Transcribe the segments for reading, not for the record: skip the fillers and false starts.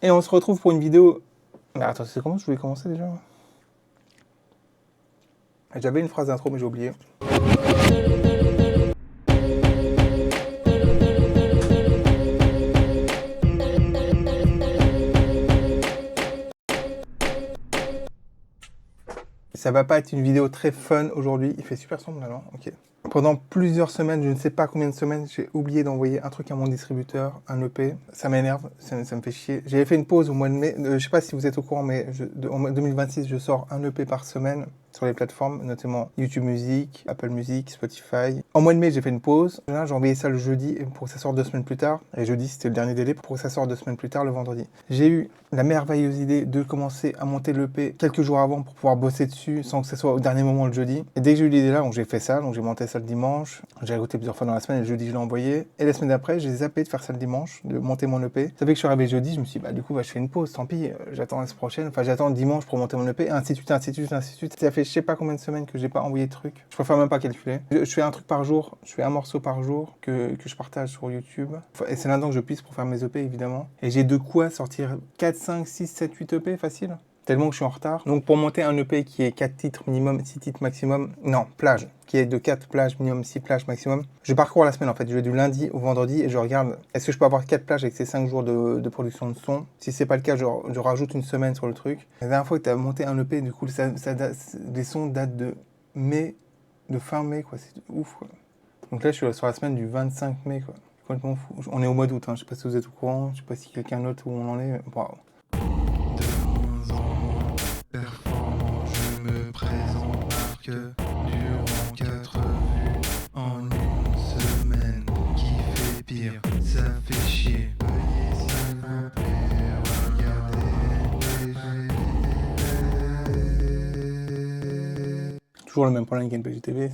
Et on se retrouve pour une vidéo... Mais attends, c'est comment je voulais commencer déjà? J'avais une phrase d'intro, mais j'ai oublié. Ça va pas être une vidéo très fun aujourd'hui. Il fait super sombre là, non? Ok. Pendant plusieurs semaines, je ne sais pas combien de semaines, j'ai oublié d'envoyer un truc à mon distributeur, un EP. Ça m'énerve, ça me fait chier. J'avais fait une pause au mois de mai. Je sais pas si vous êtes au courant, mais en 2026, je sors un EP par semaine sur les plateformes, notamment YouTube Music, Apple Music, Spotify. En mois de mai, j'ai fait une pause. Là, j'ai envoyé ça le jeudi pour que ça sorte 2 semaines plus tard. Et jeudi, c'était le dernier délai pour que ça sorte 2 semaines plus tard, le vendredi. J'ai eu la merveilleuse idée de commencer à monter l'EP quelques jours avant pour pouvoir bosser dessus sans que ce soit au dernier moment le jeudi. Et dès que j'ai eu l'idée là, donc j'ai fait ça, donc j'ai monté ça le dimanche. J'ai écouté plusieurs fois dans la semaine et le jeudi, je l'ai envoyé. Et la semaine d'après, j'ai zappé de faire ça le dimanche, de monter mon EP. Ça fait que je suis arrivé jeudi, je me suis dit, bah du coup, bah, je fais une pause, tant pis, j'attends la semaine prochaine. Enfin, j'attends dimanche pour monter mon EP, et ainsi de suite, ainsi de suite, ainsi de suite. Ça fait je sais pas combien de semaines que j'ai pas envoyé de trucs. Je préfère même pas calculer. Je fais un truc par jour, je fais un morceau par jour que je partage sur YouTube. Et c'est là-dedans que je puisse pour faire mes EP, évidemment. Et j'ai de quoi sortir 4, 5, 6, 7, 8 EP facile. Tellement que je suis en retard. Donc pour monter un EP qui est 4 titres minimum, 6 titres maximum, non, plage, qui est de 4 plages minimum, 6 plages maximum, je parcours la semaine en fait. Je vais du lundi au vendredi et je regarde, est-ce que je peux avoir 4 plages avec ces 5 jours de production de son? Si c'est pas le cas, je rajoute une semaine sur le truc. La dernière fois que tu as monté un EP, du coup, les sons datent de mai, de fin mai, quoi. C'est ouf, quoi. Donc là, je suis sur la semaine du 25 mai, quoi. Complètement fou. On est au mois d'août, hein. Je sais pas si vous êtes au courant, je sais pas si quelqu'un note où on en est. Waouh. De moins en moins performant, je me présente marque durant 4 vues en une semaine. Qui fait pire, ça fait chier. Veuillez s'il vous plaît regarder. Toujours le même problème qu'NPGTV,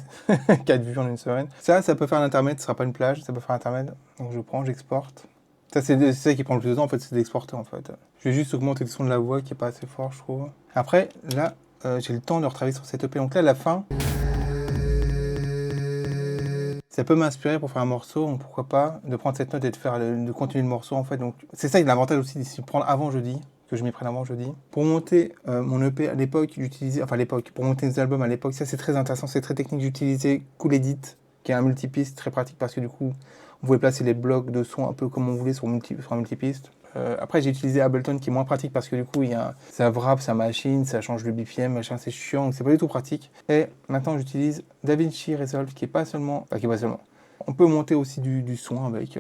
4 vues en une semaine. Ça peut faire l'intermède, ce sera pas une plage, ça peut faire l'intermède. Donc je prends, j'exporte. Ça, c'est ça qui prend le plus de temps, en fait, c'est d'exporter, en fait. Je vais juste augmenter le son de la voix qui est pas assez fort, je trouve. Après, là, j'ai le temps de retravailler sur cette EP. Donc là, à la fin, ça peut m'inspirer pour faire un morceau, donc pourquoi pas, de prendre cette note et de continuer le morceau, en fait. Donc c'est ça, l'avantage aussi, de prendre avant jeudi, que je m'y prenne avant jeudi. Pour monter mon EP à l'époque, j'utilisais, enfin à l'époque, pour monter des albums à l'époque, ça c'est très intéressant, c'est très technique, j'utilisais Cool Edit, qui est un multipiste très pratique parce que du coup, on pouvait placer les blocs de son un peu comme on voulait sur un multipiste. Après, j'ai utilisé Ableton qui est moins pratique parce que du coup, ça wrap sa machine, ça change le BPM, machin, c'est chiant, donc c'est pas du tout pratique. Et maintenant, j'utilise DaVinci Resolve qui est pas seulement. Enfin, qui est pas seulement. On peut monter aussi du son avec.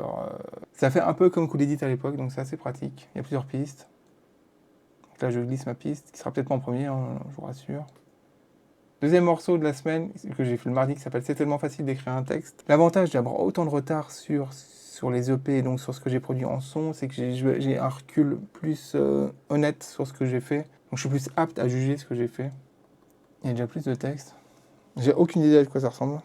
Ça fait un peu comme Cool Edit à l'époque, donc c'est assez pratique. Il y a plusieurs pistes. Donc là, je glisse ma piste, qui sera peut-être pas en premier, hein, je vous rassure. Deuxième morceau de la semaine que j'ai fait le mardi qui s'appelle C'est tellement facile d'écrire un texte. L'avantage d'avoir autant de retard sur les EP et donc sur ce que j'ai produit en son, c'est que j'ai un recul plus honnête sur ce que j'ai fait. Donc je suis plus apte à juger ce que j'ai fait. Il y a déjà plus de texte. J'ai aucune idée à quoi ça ressemble.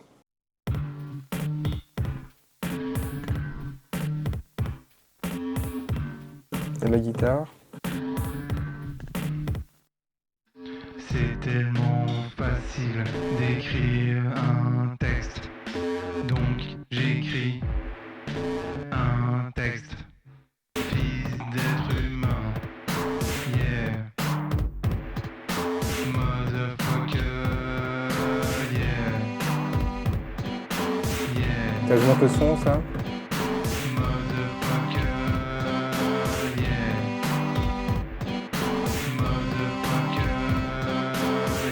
Il y a de la guitare. C'est tellement facile d'écrire un texte, donc j'écris un texte. Fils d'être humain, yeah. Motherfucker, yeah. Yeah. Ça joue un peu le son, ça. Motherfucker, yeah. Motherfucker,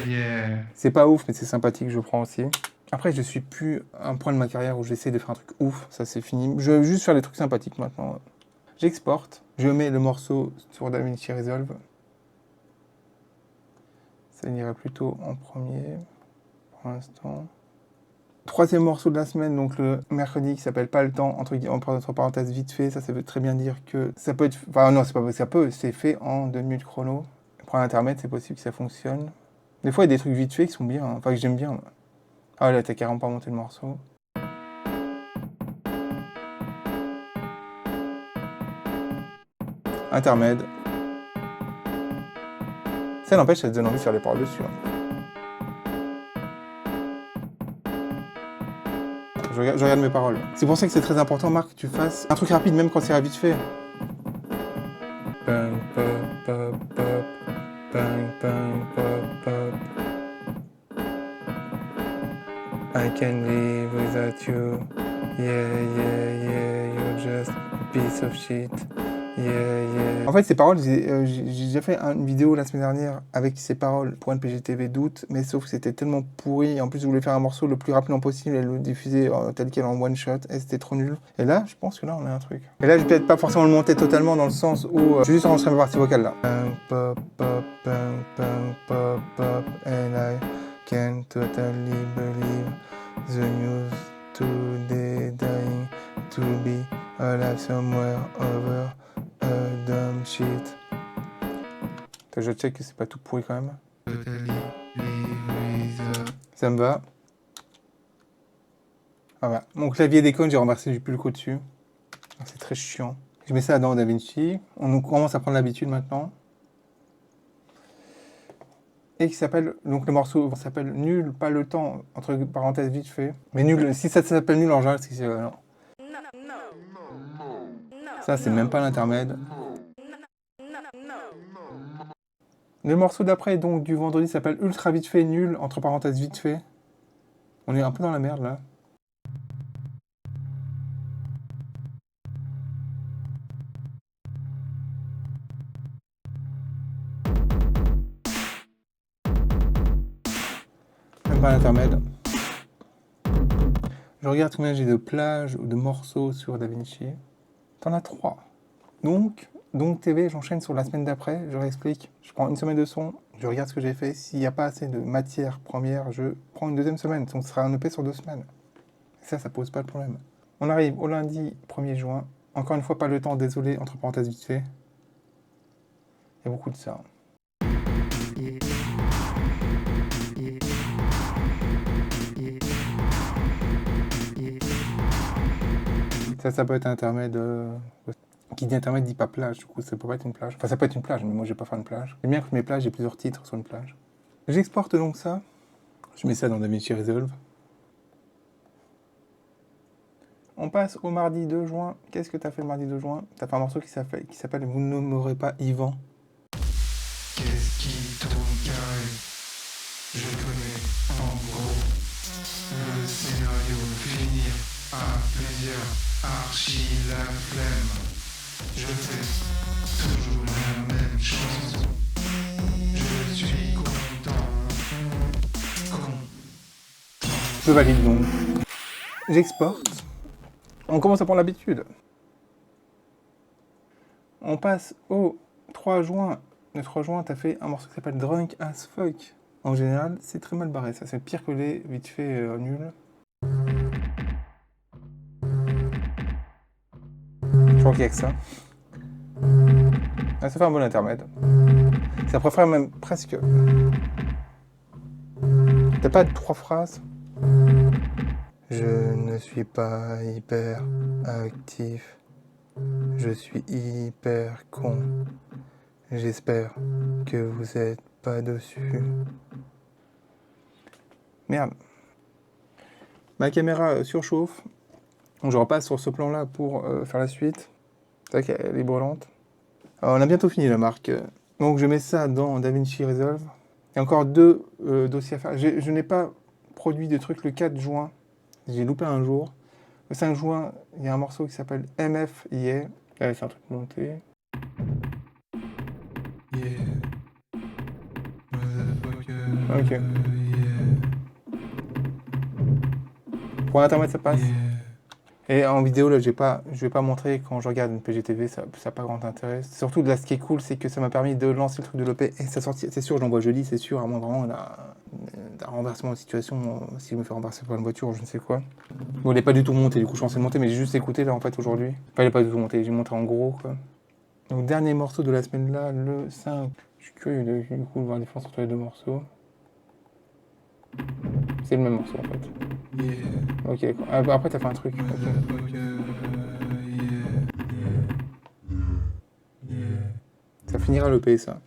yeah. C'est pas ouf, mais c'est sympathique, je prends aussi. Après, je suis plus à un point de ma carrière où j'essaie de faire un truc ouf, ça c'est fini. Je veux juste faire des trucs sympathiques maintenant. J'exporte, je mets le morceau sur DaVinci Resolve. Ça irait plutôt en premier, pour l'instant. Troisième morceau de la semaine, donc le mercredi, qui s'appelle Pas le temps, entre parenthèses vite fait. Ça veut très bien dire que ça peut être... Enfin non, c'est pas ça peut, c'est fait en 2 minutes chrono. Pour l'intermède, c'est possible que ça fonctionne. Des fois, il y a des trucs vite fait qui sont bien, hein. Enfin que j'aime bien. Ah là, t'as carrément pas monté le morceau. Intermède. Ça n'empêche, ça te donne envie de faire les paroles dessus. Hein. Je regarde mes paroles. C'est pour ça que c'est très important, Marc, que tu fasses un truc rapide, même quand c'est vite fait. bang, pop, pop, pop. Bang, bang, pop, pop. I can't live without you. Yeah, yeah, yeah, you're just a piece of shit. Yeah, yeah. En fait, ces paroles, j'ai déjà fait une vidéo la semaine dernière avec ces paroles pour NPGTV d'août, mais sauf que c'était tellement pourri. En plus, je voulais faire un morceau le plus rapidement possible et le diffuser tel quel en one shot, et c'était trop nul. Et là, je pense que là, on a un truc. Et là, je vais peut-être pas forcément le monter totalement dans le sens où je vais juste enregistrer ma partie vocale là. Bang, pop, pop, bang, bang, pop, pop, and I can totally believe the news today dying to be alive somewhere over a dumb shit. Je check que c'est pas tout pourri quand même. Ça me va. Voilà. Mon clavier déconne, j'ai renversé du pulco dessus. C'est très chiant. Je mets ça dans DaVinci. On commence à prendre l'habitude maintenant. Et qui s'appelle, donc le morceau s'appelle Nul, pas le temps, entre parenthèses vite fait. Mais nul, si ça s'appelle nul en général, c'est que c'est non. Ça, c'est même pas l'intermède. Le morceau d'après, donc du vendredi, s'appelle Ultra vite fait, nul, entre parenthèses vite fait. On est un peu dans la merde là. Même pas l'intermède. Je regarde combien j'ai de plages ou de morceaux sur DaVinci. T'en as 3. Donc TV, j'enchaîne sur la semaine d'après, je réexplique. Je prends une semaine de son, je regarde ce que j'ai fait. S'il n'y a pas assez de matière première, je prends une deuxième semaine. Donc ce sera un EP sur 2 semaines. Et ça pose pas de problème. On arrive au lundi 1er juin. Encore une fois, pas le temps, désolé, entre parenthèses vite fait. Il y a beaucoup de ça. Ça peut être un intermède. Qui dit intermède dit pas plage, du coup ça peut pas être une plage. Enfin ça peut être une plage, mais moi je vais pas faire une plage. J'aime bien que mes plages, j'ai plusieurs titres sur une plage. J'exporte donc ça. Je mets ça dans DaVinci Resolve. On passe au mardi 2 juin. Qu'est-ce que t'as fait le mardi 2 juin? T'as fait un morceau qui s'appelle Vous ne m'aurez pas Yvan. Qu'est-ce qui tourne carré? Je connais en gros le scénario finir à plusieurs archi la flemme. Je fais toujours la même chose. Je suis content. Je valide donc. J'exporte. On commence à prendre l'habitude. On passe au 3 juin. Le 3 juin, t'as fait un morceau qui s'appelle Drunk as Fuck. En général, c'est très mal barré. Ça, c'est pire que les vite fait nuls. Je crois qu'il y a que ça. Ah, ça fait un bon intermède. Ça préfère même presque. T'as pas 3 phrases? Je ne suis pas hyper actif. Je suis hyper con. J'espère que vous êtes pas dessus. Merde. Ma caméra surchauffe. Donc je repasse sur ce plan-là pour faire la suite. C'est vrai qu'elle est brûlante. Alors, on a bientôt fini la marque. Donc je mets ça dans DaVinci Resolve. Il y a encore 2 dossiers à faire. Je n'ai pas produit de trucs le 4 juin. J'ai loupé un jour. Le 5 juin, il y a un morceau qui s'appelle MF Yeah. C'est un truc monté. Yeah. Ok. Yeah. Pour l'intermède, ça passe. Yeah. Et en vidéo, là, je vais pas montrer quand je regarde une PGTV, ça n'a pas grand intérêt. Surtout, là, ce qui est cool, c'est que ça m'a permis de lancer le truc de l'EP et ça sortit. C'est sûr, je l'envoie jeudi, c'est sûr, à moins vraiment d'un renversement de situation, si je me fais renverser par une voiture ou je ne sais quoi. Bon, il n'est pas du tout monté, du coup, je suis censé le monter, mais j'ai juste écouté, là, en fait, aujourd'hui. Enfin, il n'est pas du tout monté, j'ai monté en gros, quoi. Donc, dernier morceau de la semaine, là, le 5. Je suis curieux, du coup, de voir la différence entre les 2 morceaux. C'est le même morceau, en fait. Yeah. Ok, après, t'as fait un truc. Okay. Ça finira l'EP, ça.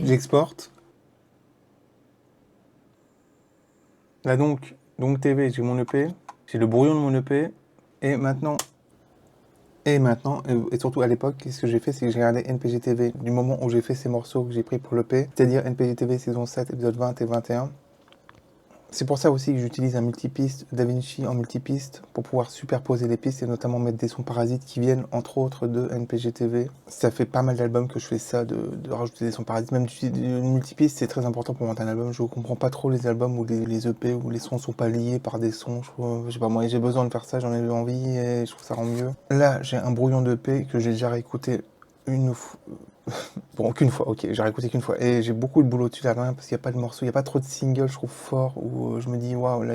J'exporte. Là donc TV, j'ai mon EP. J'ai le brouillon de mon EP. Et maintenant, Et maintenant, et surtout à l'époque, ce que j'ai fait, c'est que j'ai regardé NPG TV du moment où j'ai fait ces morceaux que j'ai pris pour l'EP, c'est-à-dire NPG TV saison 7, épisode 20 et 21. C'est pour ça aussi que j'utilise un multipiste DaVinci en multipiste pour pouvoir superposer les pistes et notamment mettre des sons parasites qui viennent entre autres de NPG TV. Ça fait pas mal d'albums que je fais ça, de rajouter des sons parasites. Même du multipiste, c'est très important pour monter un album. Je comprends pas trop les albums où les EP où les sons sont pas liés par des sons. Je sais pas, moi j'ai besoin de faire ça, j'en ai eu envie et je trouve ça rend mieux. Là, j'ai un brouillon de EP que j'ai déjà réécouté une fois. Bon, qu'une fois, ok, j'ai réécouté qu'une fois. Et j'ai beaucoup de boulot dessus là, parce qu'il n'y a pas de morceaux, il n'y a pas trop de singles, je trouve, forts, où je me dis, waouh, là,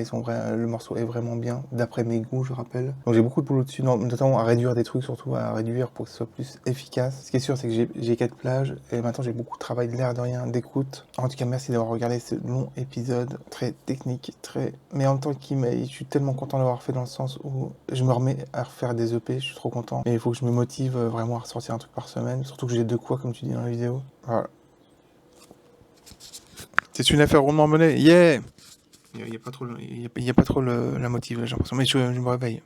le morceau est vraiment bien, d'après mes goûts, je rappelle. Donc j'ai beaucoup de boulot dessus, notamment à réduire des trucs, surtout à réduire pour que ce soit plus efficace. Ce qui est sûr, c'est que j'ai 4 plages, et maintenant j'ai beaucoup de travail de l'air de rien, d'écoute. En tout cas, merci d'avoir regardé ce long épisode, très technique, mais en même temps, je suis tellement content d'avoir fait dans le sens où je me remets à refaire des EP, je suis trop content. Mais il faut que je me motive vraiment à ressortir un truc par semaine, surtout que j'ai de quoi, comme tu dis dans la vidéo. Voilà. C'est une affaire rondement menée, yeah! Il n'y a pas trop, la motive, j'ai l'impression, mais je me réveille.